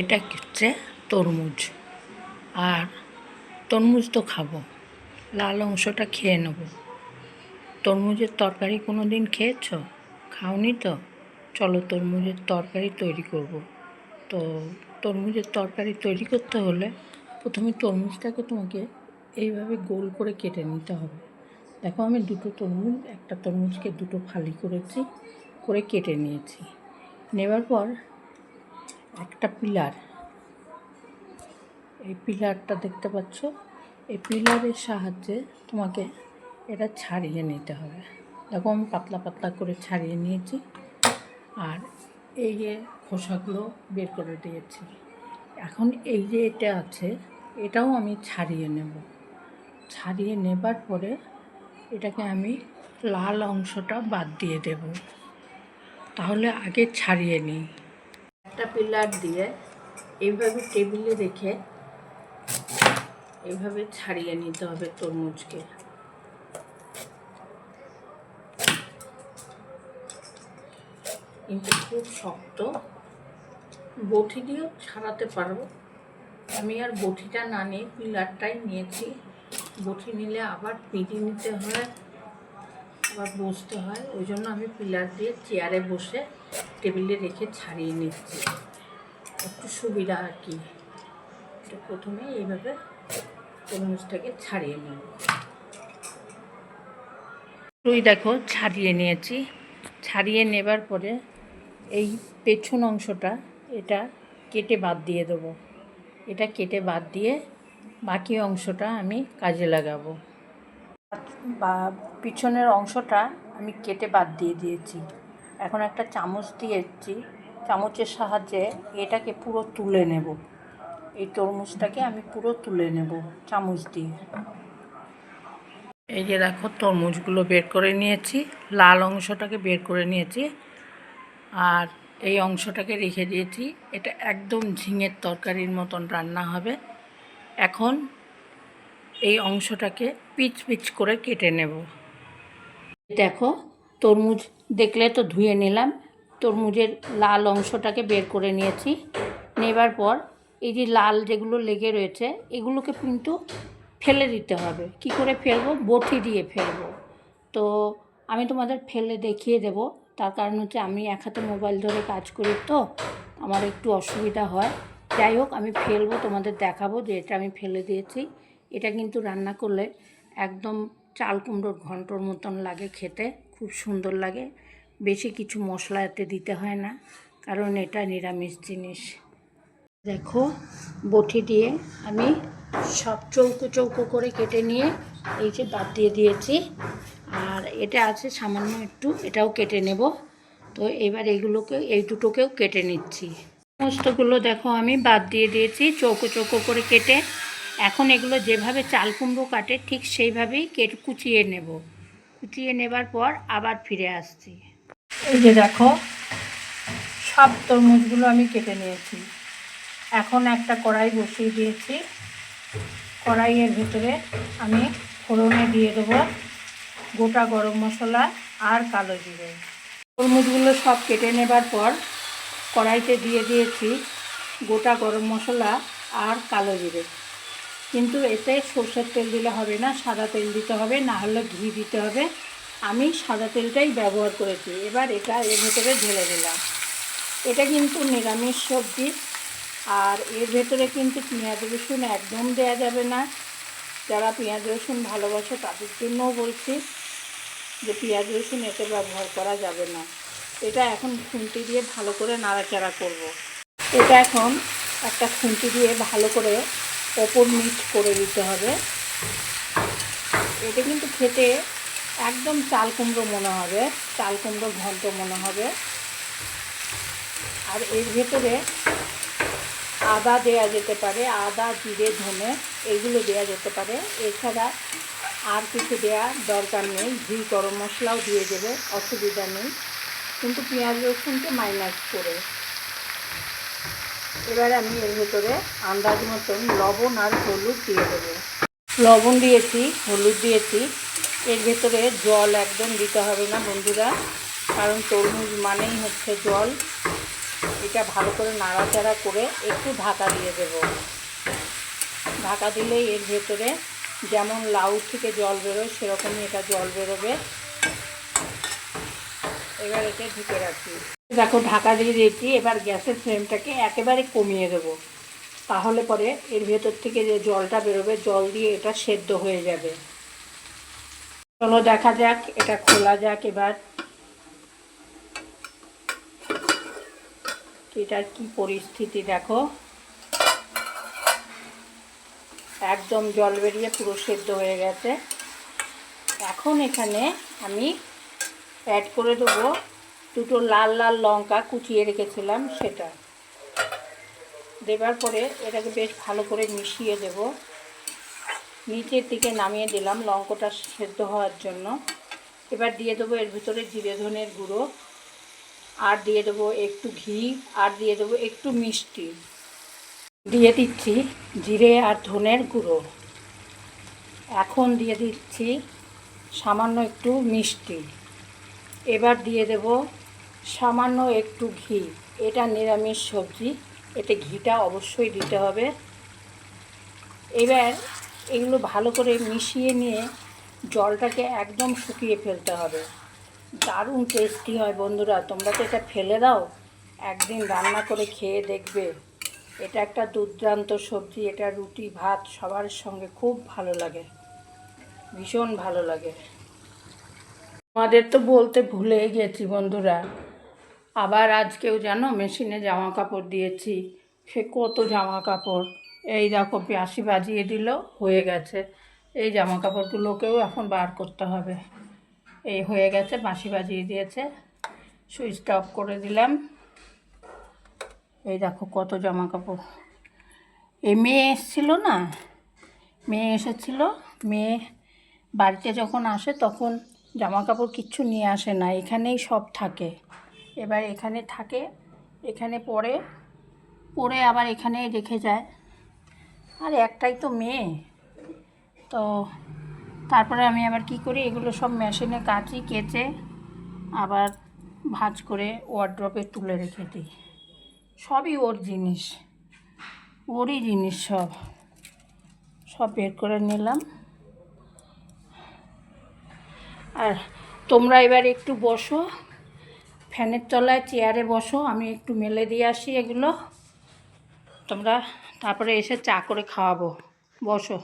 এটা হচ্ছে তরমুজ। আর তরমুজ তো খাবো, লাল অংশটা খেয়ে নেব। তরমুজের তরকারি কোনো দিন খেয়েছো? খাওনি তো? চলো তরমুজের তরকারি তৈরি করব। তো তরমুজের তরকারি তৈরি করতে হলে প্রথমে তরমুজটাকে তোমাকে এইভাবে গোল করে কেটে নিতে হবে। দেখো আমি একটা তরমুজকে দুটো ফালি করেছি, করে কেটে নিয়েছি। নেবার পর একটা পিলার, এই পিলারটা দেখতে পাচ্ছ, এই পিলারের সাহায্যে তোমাকে এটা ছাড়িয়ে নিতে হবে। দেখো আমি পাতলা পাতলা করে ছাড়িয়ে নিয়েছি, আর এই যে খোসাগুলো বের করে দিয়েছি। এখন এই যে এটা আছে, এটাও আমি ছাড়িয়ে নেব। ছাড়িয়ে নেবার পরে এটাকে আমি লাল অংশটা বাদ দিয়ে দেব। তাহলে আগে ছাড়িয়ে নিই। একটা পিলার দিয়ে এইভাবে টেবিলে রেখে এইভাবে ছাড়িয়ে নিতে হবে তরমুজকে। কিন্তু খুব শক্ত, বটি দিয়েও ছাড়াতে পারবো। আমি আর বটিটা না নিয়ে পিলারটাই নিয়েছি। বটি নিলে আবার পিঁড়ি নিতে হয়, আবার বসতে হয়, ওই জন্য আমি পিলার দিয়ে চেয়ারে বসে টেবিলে রেখে ছাড়িয়ে নিচ্ছি, একটু সুবিধা আর কি। তো প্রথমে এইভাবে তরমুজটাকে ছাড়িয়ে নেব। তুই দেখো ছাড়িয়ে নিয়েছি। ছাড়িয়ে নেবার পরে এই পেছন অংশটা এটা কেটে বাদ দিয়ে দেবো। এটা কেটে বাদ দিয়ে বাকি অংশটা আমি কাজে লাগাবো। বা পিছনের অংশটা আমি কেটে বাদ দিয়ে দিয়েছি। এখন একটা চামচ দিয়েছি, চামচের সাহায্যে এটাকে পুরো তুলে নেব। এই তরমুজটাকে আমি পুরো তুলে নেব চামচ দিয়ে। এই যে দেখো তরমুজগুলো বের করে নিয়েছি, লাল অংশটাকে বের করে নিয়েছি, আর এই অংশটাকে রেখে দিয়েছি। এটা একদম ঝিঙের তরকারির মতন রান্না হবে। এখন এই অংশটাকে পিচ পিচ করে কেটে নেব। দেখো তরমুজ দেখলে তো ধুয়ে নিলাম, তরমুজের লাল অংশটাকে বের করে নিয়েছি। নেবার পর এই যে লাল যেগুলো লেগে রয়েছে এগুলোকে কিন্তু ফেলে দিতে হবে। কি করে ফেলবো? বটি দিয়ে ফেলবো। তো আমি তোমাদের ফেলে দেখিয়ে দেব। তার কারণ হচ্ছে আমি এক হাতে মোবাইল ধরে কাজ করি, তো আমার একটু অসুবিধা হয়। যাই হোক আমি ফেলবো, তোমাদের দেখাবো যে এটা আমি ফেলে দিয়েছি। এটা কিন্তু রান্না করলে একদম চাল কুমড়োর ঘন্টর মতন লাগে খেতে, খুব সুন্দর লাগে। বেশি কিছু মশলা এতে দিতে হয় না, কারণ এটা নিরামিষ জিনিস। দেখো বটি দিয়ে আমি সব চৌকো চৌকো করে কেটে নিয়ে এই যে বাদ দিয়ে দিয়েছি। আর এটা আছে সামান্য একটু, এটাও কেটে নেব। তো এবার এই দুটোকেও কেটে নিচ্ছি। সমস্তগুলো দেখো আমি বাদ দিয়ে দিয়েছি চৌকো চৌকো করে কেটে। এখন এগুলো যেভাবে চাল কুমড়ো কাটে ঠিক সেইভাবেই কুচিয়ে নেব। কুচিয়ে নেবার পর আবার ফিরে আসছি। এই যে দেখো সব তরমুজগুলো আমি কেটে নিয়েছি। এখন একটা কড়াই বসিয়ে দিয়েছি। কড়াইয়ের ভিতরে আমি ফোড়নে দিয়ে দেবো গোটা গরম মশলা আর কালো জিরে। তরমুজগুলো সব কেটে নেবার পর কড়াইতে দিয়ে দিয়েছি গোটা গরম মশলা আর কালো জিরে। কিন্তু এতে সরষের তেল দিলে হবে না, সাদা তেল দিতে হবে, না হলে ঘি দিতে হবে। আমি সাদা তেলটাই ব্যবহার করেছি। এবার এটা এর ভেতরে ঢেলে দিলাম। এটা কিন্তু নিরামিষ সবজি, আর এর ভেতরে কিন্তু পেঁয়াজ রসুন একদম দেওয়া যাবে না। যারা পেঁয়াজ রসুন ভালোবাসে তাদের জন্যও বলছি যে পেঁয়াজ রসুন এতে ব্যবহার করা যাবে না। এটা এখন খুন্তি দিয়ে ভালো করে নাড়াচাড়া করব। এটা এখন একটা খুন্তি দিয়ে ভালো করে ওপর নিচ করে দিতে হবে। এটা কিন্তু খেতে একদম চাল কুমড়ো মনে হবে, চাল কুমড়ো ঘন্ট মনে হবে। আর এর ভেতরে আদা দেয়া যেতে পারে, আদা জিরে ধনে এইগুলো দেয়া যেতে পারে। এছাড়া আর কিছু দেওয়ার দরকার নেই। ঘি গরম মশলাও দিয়ে দেবে, অসুবিধা নেই, কিন্তু পেঁয়াজ রসুনকে মাইনাস করে। এবার আমি এর ভেতরে আন্দাজ মতন লবণ আর হলুদ দিয়ে দেবো। লবণ দিয়েছি, হলুদ দিয়েছি। এর ভেতরে জল একদম দিতে হবে না বন্ধুরা, কারণ তরমুজ মানেই হচ্ছে জল। এটা ভালো করে নাড়াচাড়া করে একটু ঢাকা দিয়ে দেব। ঢাকা দিলেই এর ভেতরে যেমন লাউ থেকে জল বেরোয় সেরকমই এটা জল বেরোবে। এবার এটা ঢেকে রাখি। দেখো ঢাকা দিয়ে দিয়েছি। এবার গ্যাসের ফ্লেমটাকে একেবারে কমিয়ে দেব, তাহলে পরে এর ভেতর থেকে যে জলটা বেরোবে জল দিয়ে এটা সেদ্ধ হয়ে যাবে। চলো দেখা যাক, এটা খোলা যাক এবার। এটার কি পরিস্থিতি দেখো, একদম জল বেরিয়ে পুরো সেদ্ধ হয়ে গেছে। এখন এখানে আমি অ্যাড করে দেবো দুটো লাল লাল লঙ্কা কুচিয়ে রেখেছিলাম, সেটা দেবার পরে এটাকে বেশ ভালো করে মিশিয়ে দেব। নিচের দিকে নামিয়ে দিলাম লঙ্কাটা সেদ্ধ হওয়ার জন্য। এবার দিয়ে দেবো এর ভিতরে জিরে ধনের গুঁড়ো, আর দিয়ে দেবো একটু ঘি, আর দিয়ে দেবো একটু মিষ্টি। দিয়ে দিচ্ছি জিরে আর ধনের গুঁড়ো। এখন দিয়ে দিচ্ছি সামান্য একটু মিষ্টি। এবার দিয়ে দেব সামান্য একটু ঘি। এটা নিরামিষ সবজি, এতে ঘিটা অবশ্যই দিতে হবে। এবার এগুলো ভালো করে মিশিয়ে নিয়ে জলটাকে একদম শুকিয়ে ফেলতে হবে। দারুণ টেস্টি হয় বন্ধুরা, তোমরা তো এটা ফেলে দাও, একদিন রান্না করে খেয়ে দেখবে। এটা একটা দুর্দান্ত সবজি, এটা রুটি ভাত সবার সঙ্গে খুব ভালো লাগে, ভীষণ ভালো লাগে। আমাদের তো বলতে ভুলে গেছি বন্ধুরা, আবার আজকেও জানো মেশিনে জামা কাপড় দিয়েছি। সে কত জামা কাপড়, এই দেখো বাঁশি বাজিয়ে দিল, হয়ে গেছে। এই জামা কাপড়গুলোকেও এখন বার করতে হবে। এই হয়ে গেছে, বাঁশি বাজিয়ে দিয়েছে, সুইচটা অফ করে দিলাম। এই দেখো কত জামা কাপড়। এই মেয়ে এসেছিলো না, মেয়ে এসেছিলো, মেয়ে বাড়িতে যখন আসে তখন জামা কাপড় কিচ্ছু নিয়ে আসে না, এখানেই সব থাকে। এবার এখানে থাকে, এখানে পরে পরে আবার এখানে রেখে যায়। আর একটাই তো মেয়ে, তো তারপরে আমি আবার কি করি, এগুলো সব মেশিনে কাচি, কেচে আবার ভাঁজ করে ওয়ারড্রপে তুলে রেখে দিই। সবই ওর জিনিস, ওরই জিনিস, সব সব বের করে নিলাম। আর তোমরা এবার একটু বসো, ফ্যানের তলায় চেয়ারে বসো, আমি একটু মেলে দিয়ে আসি এগুলো। তোমরা তারপরে এসে চা করে খাওয়াবো, বসো।